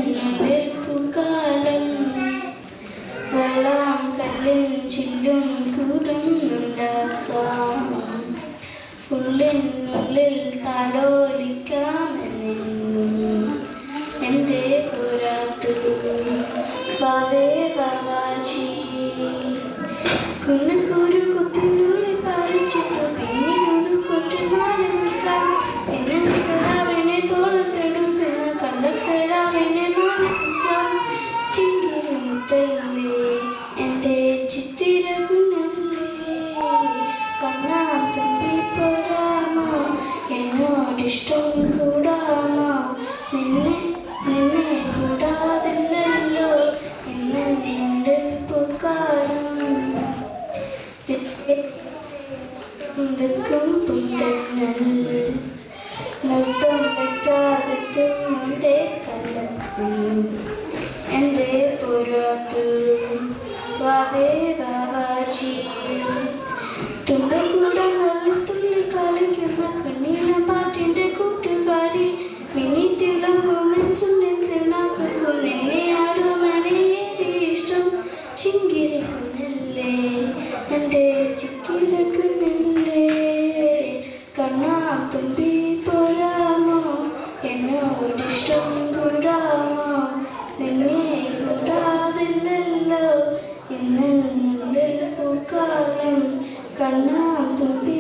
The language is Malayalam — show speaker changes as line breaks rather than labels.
എന്നുള്ളിൽ പൂക്കാലം വെള്ളം കല്ലും ചില്ലും കൂടുന്നുണ്ടാക്കാം ഉള്ളിനുള്ളിൽ താലോലിക്കാമെന്നെന്നും എൻ്റെ പുറത്തു ബാവേ ബാവാജി കുന്നക്കൂരു കുത്തിനുള്ളിൽ പറിച്ചിട്ടു പിന്നീടൊരു കൊട്ടുമാലമിക്കാം തിന്നക്കിടാവിനെ തോളത്തെടുക്കുന്ന കണ്ടക്കിടാവിനെ മാനിക്കാം ചിങ്കിരുമുത്തല്ലേ എൻ്റെ ചിത്തിരകുന്നല്ലേ കണ്ണാ തുമ്പി പോരാമോ എന്നോടിഷ്ടം കൂടാമോ നിന്നെ കൂടാതില്ലല്ലോ എന്നുള്ളിൽ പൂക്കാലം വെക്കും പുത്തന്നൽ നൃത്തം വെക്കാതെത്തുന്നുണ്ടേ കണ്ടെത്തി എൻ്റെ പുറത്തു വാവേ ബാവാജി തുമ്പക്കൂടം തുള്ളി കളിക്കുന്ന കണ്ണീന പാട്ടിൻ്റെ കൂട്ടുകാരി മിനി തിളങ്ങുമെന്തിളാക്കും നിന്നെ ആടുമനേറെ ഇഷ്ടം ചിങ്കിരിക്കുന്നല്ലേ എൻ്റെ ചിക്കിരക്കുന്നല്ലേ കണ്ണാ തുമ്പി പോരാമോ എന്നോടിഷ്ടം കൂടാമോ നിന്നെ കൂടാതില്ലല്ലോ എന്നുള്ളിൽ പൂക്കാലം കണ്ണാ തുമ്പി